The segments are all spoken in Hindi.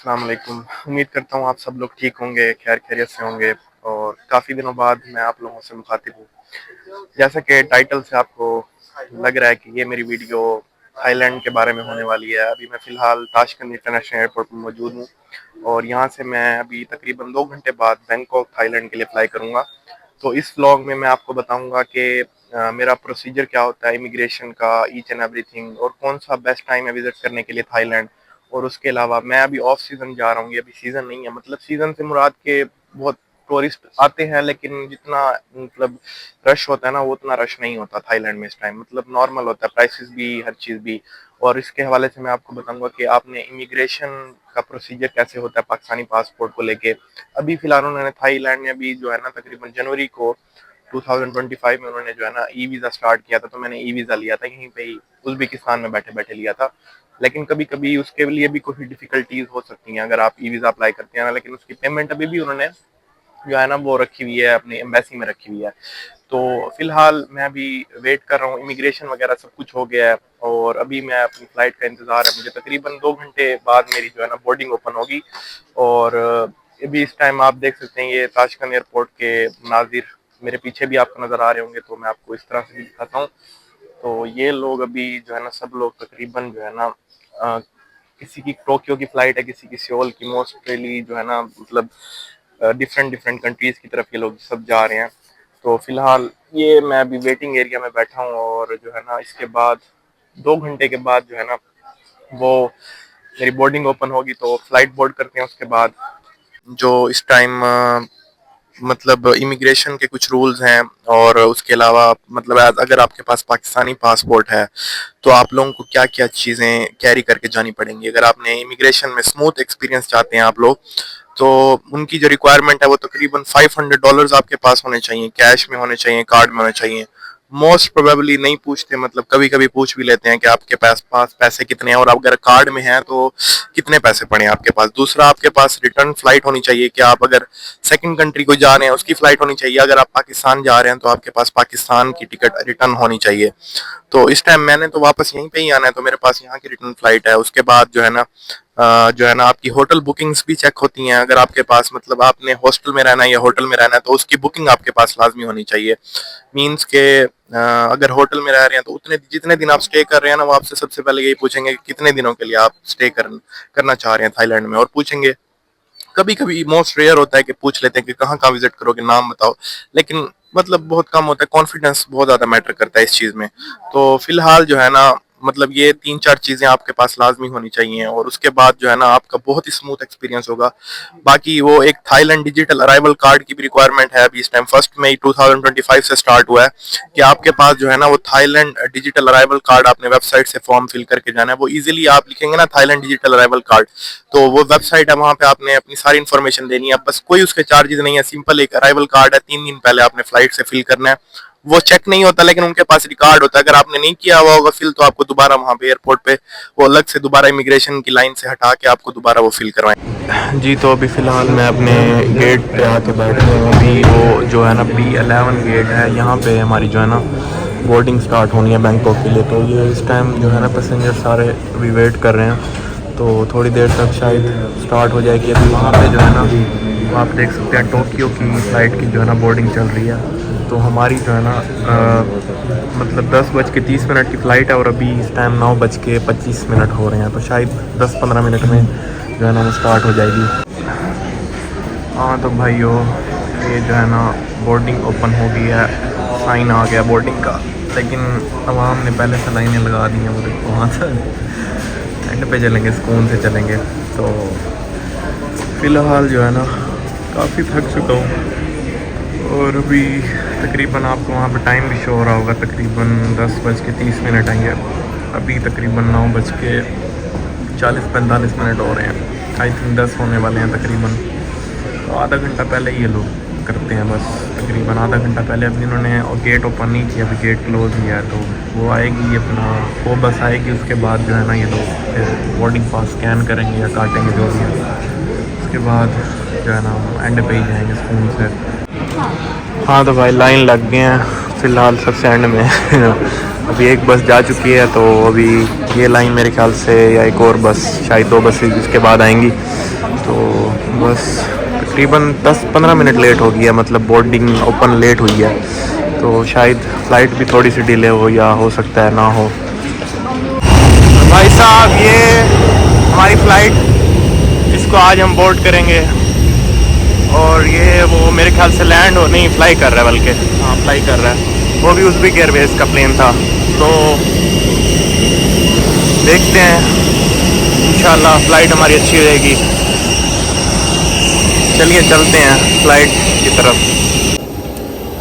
अस्सलाम वालेकुम। उम्मीद करता हूँ आप सब लोग ठीक होंगे, खैर खैरियत से होंगे और काफ़ी दिनों बाद मैं आप लोगों से मुखातिब हूँ। जैसा कि टाइटल से आपको लग रहा है कि ये मेरी वीडियो थाईलैंड के बारे में होने वाली है। अभी मैं फ़िलहाल ताशकंद इंटरनेशनल एयरपोर्ट पर मौजूद हूँ और यहाँ से मैं अभी तकरीबन 2 घंटे बाद बैंकॉक थाईलैंड के लिए फ़्लाई करूँगा। तो इस व्लॉग में मैं आपको बताऊँगा कि मेरा प्रोसीजर क्या होता है इमिग्रेशन का, ईच एंड एवरीथिंग, और कौन सा बेस्ट टाइम है विज़िट करने के लिए थाईलैंड। और उसके अलावा मैं अभी ऑफ सीज़न जा रहा हूँ, ये अभी सीज़न नहीं है, मतलब सीज़न से मुराद के बहुत टूरिस्ट आते हैं, लेकिन जितना मतलब रश होता है ना, वो उतना रश नहीं होता थाईलैंड में इस टाइम, मतलब नॉर्मल होता है, प्राइसेस भी, हर चीज़ भी। और इसके हवाले से मैं आपको बताऊंगा कि आपने इमिग्रेशन का प्रोसीजर कैसे होता है पाकिस्तानी पासपोर्ट को लेके। अभी फिलहाल उन्होंने थाईलैंड में अभी जो है ना तकरीबन जनवरी को 2025 में उन्होंने जो है ना ई वीज़ा स्टार्ट किया था, तो मैंने ई वीज़ा लिया था यहीं पे ही उज़्बेकिस्तान में बैठे बैठे लिया था। लेकिन कभी कभी उसके लिए भी कोई डिफिकल्टीज हो सकती हैं अगर आप ई वीज़ा अप्लाई करते हैं ना, लेकिन उसकी पेमेंट अभी भी उन्होंने जो है ना वो रखी हुई है, अपनी एम्बेसी में रखी हुई है। तो फिलहाल मैं अभी वेट कर रहा हूँ, इमिग्रेशन वगैरह सब कुछ हो गया है और अभी मैं अपनी फ्लाइट का इंतज़ार है। मुझे तकरीबन 2 घंटे बाद मेरी जो है ना बोर्डिंग ओपन होगी। और अभी इस टाइम आप देख सकते हैं ये ताशकंद एयरपोर्ट के नाजिर मेरे पीछे भी आपको नज़र आ रहे होंगे, तो मैं आपको इस तरह से भी दिखाता हूँ। तो ये लोग अभी जो है ना सब लोग तकरीबन जो है ना किसी की टोक्यो की फ्लाइट है, किसी की सियोल की, मोस्टली जो है ना मतलब डिफरेंट डिफरेंट कंट्रीज की तरफ ये लोग सब जा रहे हैं। तो फिलहाल ये मैं अभी वेटिंग एरिया में बैठा हूँ और जो है ना इसके बाद 2 घंटे के बाद जो है ना वो मेरी बोर्डिंग ओपन होगी, तो फ्लाइट बोर्ड करते हैं। उसके बाद जो इस टाइम मतलब इमिग्रेशन के कुछ रूल्स हैं, और उसके अलावा मतलब अगर आपके पास पाकिस्तानी पासपोर्ट है तो आप लोगों को क्या क्या चीज़ें कैरी करके जानी पड़ेंगी। अगर आपने इमिग्रेशन में स्मूथ एक्सपीरियंस चाहते हैं आप लोग, तो उनकी जो रिक्वायरमेंट है वो तकरीबन $500 आपके पास होने चाहिए, कैश में होने चाहिए, कार्ड में होने चाहिए। मोस्ट प्रोबेबली नहीं पूछते, मतलब कभी कभी पूछ भी लेते हैं कि आपके पास पैसे कितने हैं, और अगर कार्ड में है तो कितने पैसे पड़े हैं आपके पास। दूसरा, आपके पास रिटर्न फ्लाइट होनी चाहिए कि आप अगर सेकंड कंट्री को जा रहे हैं उसकी फ्लाइट होनी चाहिए। अगर आप पाकिस्तान जा रहे हैं तो आपके पास पाकिस्तान की टिकट रिटर्न होनी चाहिए। तो इस टाइम मैंने तो वापस यहीं पे ही आना है, तो मेरे पास यहाँ की रिटर्न फ्लाइट है। उसके बाद जो है ना आपकी होटल बुकिंग्स भी चेक होती हैं। अगर आपके पास मतलब आपने हॉस्टल में रहना है या होटल में रहना है तो उसकी बुकिंग आपके पास लाजमी होनी चाहिए। मीन्स के अगर होटल में रह रहे हैं तो उतने जितने दिन आप स्टे कर रहे हैं ना, वो आपसे सबसे पहले यही पूछेंगे कि कितने दिनों के लिए आप स्टे करना चाह रहे हैं थाईलैंड में, और पूछेंगे। कभी कभी मोस्ट रेयर होता है कि पूछ लेते हैं कि कहाँ कहाँ विजिट करोगे, नाम बताओ, लेकिन मतलब बहुत कम होता है। कॉन्फिडेंस बहुत ज्यादा मैटर करता है इस चीज में। तो फिलहाल जो है ना मतलब ये 3-4 चीजें आपके पास लाजमी होनी चाहिए, और उसके बाद जो है ना आपका बहुत ही स्मूथ एक्सपीरियंस होगा। बाकी वो एक थाईलैंड डिजिटल अराइवल कार्ड की भी रिक्वायरमेंट है। अभी इस टाइम 1 मई 2025 से स्टार्ट हुआ है कि आपके पास जो है ना वो थाईलैंड डिजिटल अराइवल कार्ड, आपने वेबसाइट से फॉर्म फिल करके जाना है। वो इजीली आप लिखेंगे ना थाईलैंड डिजिटल अराइवल कार्ड, तो वो वेबसाइट है, वहां पे आपने अपनी सारी इन्फॉर्मेशन देनी है। बस कोई उसके चार्जेस नहीं है, सिंपल एक अराइवल कार्ड है, 3 दिन पहले आपने फ्लाइट से फिल करना है। वो चेक नहीं होता, लेकिन उनके पास रिकॉर्ड होता है। अगर आपने नहीं किया हुआ होगा फिल, तो आपको दोबारा वहां पे एयरपोर्ट पे वो अलग से दोबारा इमिग्रेशन की लाइन से हटा के आपको दोबारा वो फिल करवाएं। जी, तो अभी फिलहाल मैं अपने गेट पे आके बैठा हूँ। अभी वो जो है ना B11 गेट है, यहाँ पे हमारी जो है ना बोर्डिंग स्टार्ट होनी है बैंकॉक के लिए। तो ये इस टाइम जो है ना पैसेंजर सारे अभी वेट कर रहे हैं, तो थोड़ी देर तक शायद स्टार्ट हो जाएगी। अभी वहाँ पे जो है ना आप देख सकते हैं टोक्यो की फ़्लाइट की जो है ना बोर्डिंग चल रही है। तो हमारी जो है ना मतलब 10:30 की फ़्लाइट है, और अभी इस टाइम 9:25 हो रहे हैं, तो शायद 10-15 मिनट में जो है ना वो स्टार्ट हो जाएगी। हाँ तो भाइयों, ये जो है ना बोर्डिंग ओपन हो गई है, साइन आ गया बोर्डिंग का, लेकिन अवाम ने पहले से लाइनें लगा दी हैं। वो देखो वहाँ से एंड पे चलेंगे, सुकून से चलेंगे। तो फ़िलहाल जो है ना काफ़ी थक चुका हूँ, और अभी तकरीबन आपको वहाँ पे टाइम भी शो हो रहा होगा, तकरीबन 10:30 आएंगे। अभी तकरीबन 9:40-45 हो रहे हैं, आई थिंक 10 होने वाले हैं तकरीबन। तो आधा घंटा पहले ये लोग करते हैं, बस तकरीबन आधा घंटा पहले। अभी इन्होंने गेट ओपन नहीं किया, अभी गेट क्लोज किया है, तो वो आएगी अपना, वो बस आएगी, उसके बाद जो है ना ये लोग फिर बोर्डिंग पास स्कैन करेंगे या काटेंगे जो भी है। उसके बाद जो है ना एंड पे ही जाएंगे सुकून से। हाँ तो भाई लाइन लग गए हैं फ़िलहाल सबसे एंड में अभी एक बस जा चुकी है, तो अभी ये लाइन मेरे ख्याल से या एक और बस, शायद 2 बसें इसके बाद आएंगी। तो बस तकरीबन 10-15 मिनट लेट हो गई है, मतलब बोर्डिंग ओपन लेट हुई है, तो शायद फ़्लाइट भी थोड़ी सी डिले हो या हो सकता है ना हो। भाई साहब ये हमारी फ़्लाइट, इसको आज हम बोर्ड करेंगे, और ये वो मेरे ख्याल से लैंड हो नहीं फ्लाई कर रहा है, बल्कि हाँ फ्लाई कर रहा है, वो भी उज़्बेक एयरवेज़ का प्लेन था। तो देखते हैं, इंशाल्लाह फ़्लाइट हमारी अच्छी रहेगी। चलिए चलते हैं फ़्लाइट की तरफ।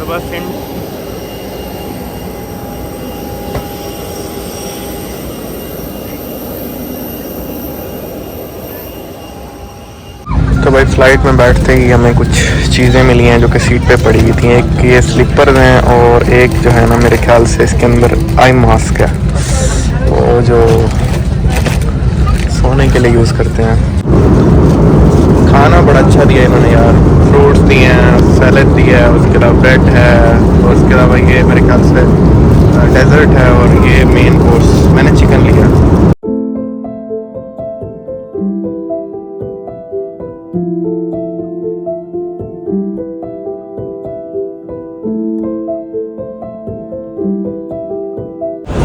तो बस तो भाई फ़्लाइट में बैठते ही हमें कुछ चीज़ें मिली हैं जो कि सीट पे पड़ी हुई थी। एक ये स्लीपर्स हैं, और एक जो है ना मेरे ख्याल से इसके अंदर आई मास्क है, वो जो सोने के लिए यूज़ करते हैं। खाना बड़ा अच्छा दिया इन्होंने यार, फ्रूट्स दिए हैं, सैलड दिया है, उसके अलावा ब्रेड है, और उसके अलावा ये मेरे ख्याल से डेजर्ट है, और ये मेन कोर्स मैंने चिकन लिया।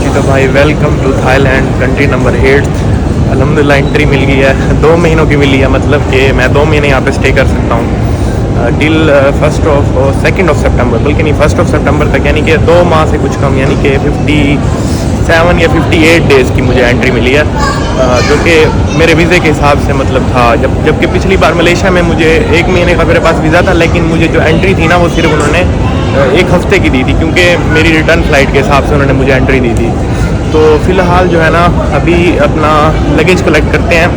तो भाई welcome to Thailand, country number 8। अल्हम्दुलिल्लाह एंट्री मिल गई है, 2 महीनों की मिली है, मतलब कि मैं 2 महीने यहाँ पे स्टे कर सकता हूँ टिल 2nd ऑफ सितंबर, बल्कि नहीं 1 सितंबर तक, यानी कि 2 माह से कुछ कम, यानी कि 57 या 58 डेज़ की मुझे एंट्री मिली है, जो कि मेरे वीज़े के हिसाब से मतलब था। जबकि पिछली बार मलेशिया में मुझे 1 महीने का मेरे पास वीज़ा था, लेकिन मुझे जो एंट्री थी ना वो सिर्फ उन्होंने 1 हफ़्ते की दी थी, क्योंकि मेरी रिटर्न फ़्लाइट के हिसाब से उन्होंने मुझे एंट्री दी थी। तो फ़िलहाल जो है ना अभी अपना लगेज कलेक्ट करते हैं,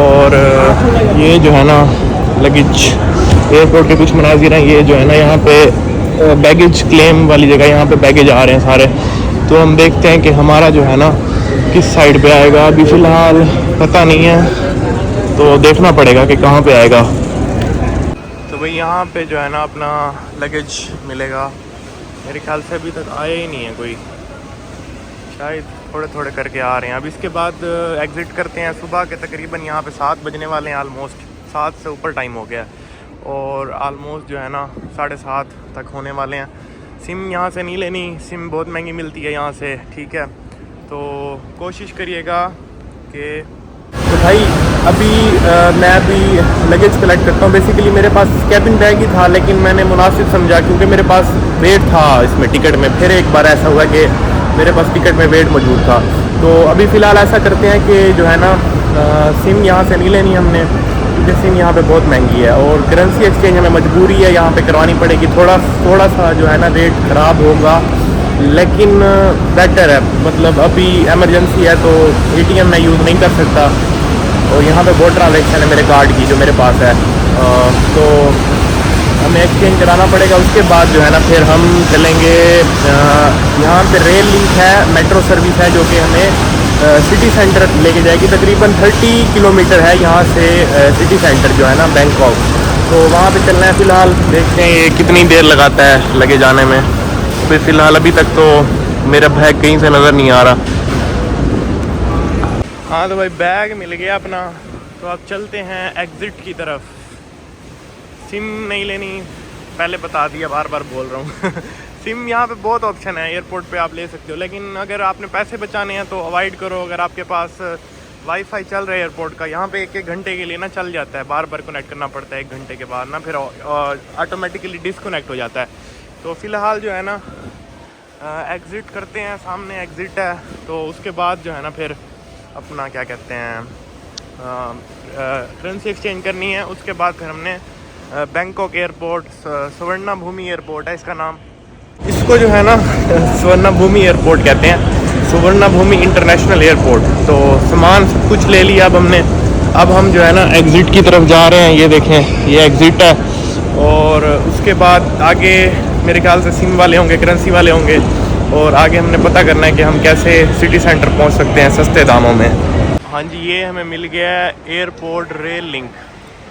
और ये जो है ना लगेज एयरपोर्ट के कुछ मनाजिर हैं। ये जो है ना यहाँ पे बैगेज क्लेम वाली जगह, यहाँ पे बैगेज आ रहे हैं सारे, तो हम देखते हैं कि हमारा जो है ना किस साइड पे आएगा। अभी फ़िलहाल पता नहीं है, तो देखना पड़ेगा कि कहाँ पे आएगा। तो भाई यहाँ पे जो है ना अपना लगेज मिलेगा, मेरे ख्याल से अभी तक आया ही नहीं है कोई, शायद थोड़े थोड़े करके आ रहे हैं। अब इसके बाद एग्ज़िट करते हैं। सुबह के तकरीबन यहाँ पे 7 बजने वाले हैं, आलमोस्ट 7 से ऊपर टाइम हो गया, और आलमोस्ट जो है ना 7:30 तक होने वाले हैं। सिम यहाँ से नहीं लेनी, सिम बहुत महंगी मिलती है यहाँ से, ठीक है, तो कोशिश करिएगा कि तो भाई अभी मैं अभी लगेज कलेक्ट करता हूँ। बेसिकली मेरे पास कैबिन बैग ही था, लेकिन मैंने मुनासिब समझा क्योंकि मेरे पास वेट था इसमें टिकट में। फिर एक बार ऐसा हुआ कि मेरे पास टिकट में वेट मौजूद था, तो अभी फ़िलहाल ऐसा करते हैं कि जो है ना सिम यहाँ से नहीं लेनी हमने, क्योंकि सिम यहाँ पे बहुत महंगी है, और करेंसी एक्सचेंज हमें मजबूरी है यहाँ पे करवानी पड़ेगी। थोड़ा सा जो है ना रेट ख़राब होगा, लेकिन बेटर है, मतलब अभी एमरजेंसी है तो ATM मैं यूज़ नहीं कर सकता, और यहाँ पे बहुत ट्रांजेक्शन है मेरे कार्ड की जो मेरे पास है, तो हमें एक्सचेंज कराना पड़ेगा। उसके बाद जो है ना फिर हम चलेंगे। यहाँ पे रेल लिंक है, मेट्रो सर्विस है, जो कि हमें सिटी सेंटर लेके जाएगी। तकरीबन 30 किलोमीटर है यहाँ से सिटी सेंटर जो है ना बैंकॉक, तो वहाँ पे चलना है। फ़िलहाल देखते हैं ये कितनी देर लगाता है लगे जाने में। तो फ़िलहाल अभी तक तो मेरा बैग कहीं से नज़र नहीं आ रहा। हाँ तो भाई बैग मिल गया अपना, तो अब चलते हैं एग्ज़िट की तरफ। सिम नहीं लेनी, पहले बता दिया, बार बार बोल रहा हूँ सिम यहाँ पे बहुत ऑप्शन है, एयरपोर्ट पे आप ले सकते हो, लेकिन अगर आपने पैसे बचाने हैं तो अवॉइड करो। अगर आपके पास वाईफाई चल रहा है एयरपोर्ट का, यहाँ पे 1-1 घंटे के लिए ना चल जाता है, बार बार कनेक्ट करना पड़ता है 1 घंटे के बाद ना, फिर ऑटोमेटिकली डिसकनेक्ट हो जाता है। तो फ़िलहाल जो है ना एग्ज़िट करते हैं, सामने एग्ज़िट है, तो उसके बाद जो है ना फिर अपना क्या कहते हैं करेंसी एक्सचेंज करनी है। उसके बाद फिर हमने बैंकॉक एयरपोर्ट, सुवर्णा भूमि एयरपोर्ट है इसका नाम, इसको जो है ना सुवर्णा भूमि एयरपोर्ट कहते हैं, सुवर्णा भूमि इंटरनेशनल एयरपोर्ट। तो सामान सब कुछ ले लिया अब हमने, अब हम जो है ना एग्ज़िट की तरफ जा रहे हैं। ये देखें, ये एग्ज़िट है, और उसके बाद आगे मेरे ख्याल से सिम वाले होंगे, करेंसी वाले होंगे, और आगे हमने पता करना है कि हम कैसे सिटी सेंटर पहुंच सकते हैं सस्ते दामों में। हाँ जी, ये हमें मिल गया है एयरपोर्ट रेल लिंक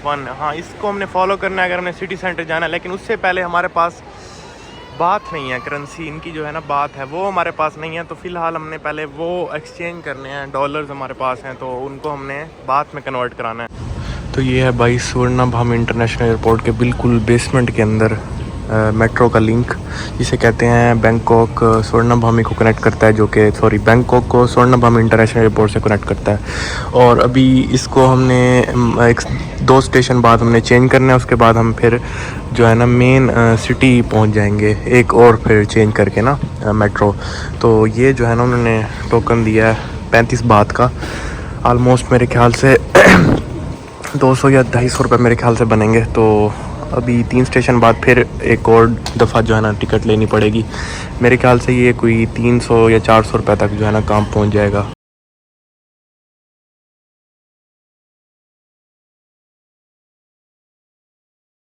1। हाँ, इसको हमने फॉलो करना है अगर हमने सिटी सेंटर जाना है, लेकिन उससे पहले हमारे पास बात नहीं है, करेंसी इनकी जो है ना बात है, वो हमारे पास नहीं है। तो फ़िलहाल हमने पहले वो एक्सचेंज करने हैं, डॉलर्स हमारे पास हैं तो उनको हमने बात में कन्वर्ट कराना है। तो ये है भाई स्वर्णभूमि इंटरनेशनल एयरपोर्ट के बिल्कुल बेसमेंट के अंदर मेट्रो का लिंक, जिसे कहते हैं बैंकॉक स्वर्णभूमि को कनेक्ट करता है, जो कि बैंकॉक को स्वर्णभूमि इंटरनेशनल एयरपोर्ट से कनेक्ट करता है। और अभी इसको हमने एक 2 स्टेशन बाद हमने चेंज करना है, उसके बाद हम फिर जो है ना मेन सिटी पहुंच जाएंगे, एक और फिर चेंज करके ना मेट्रो। तो ये जो है ना उन्होंने टोकन दिया है 35 बात का, आलमोस्ट मेरे ख्याल से 200 या 250 रुपये मेरे ख्याल से बनेंगे। तो अभी 3 स्टेशन बाद फिर एक और दफ़ा जो है ना टिकट लेनी पड़ेगी। मेरे ख्याल से ये कोई 300 या 400 रुपये तक जो है ना काम पहुंच जाएगा।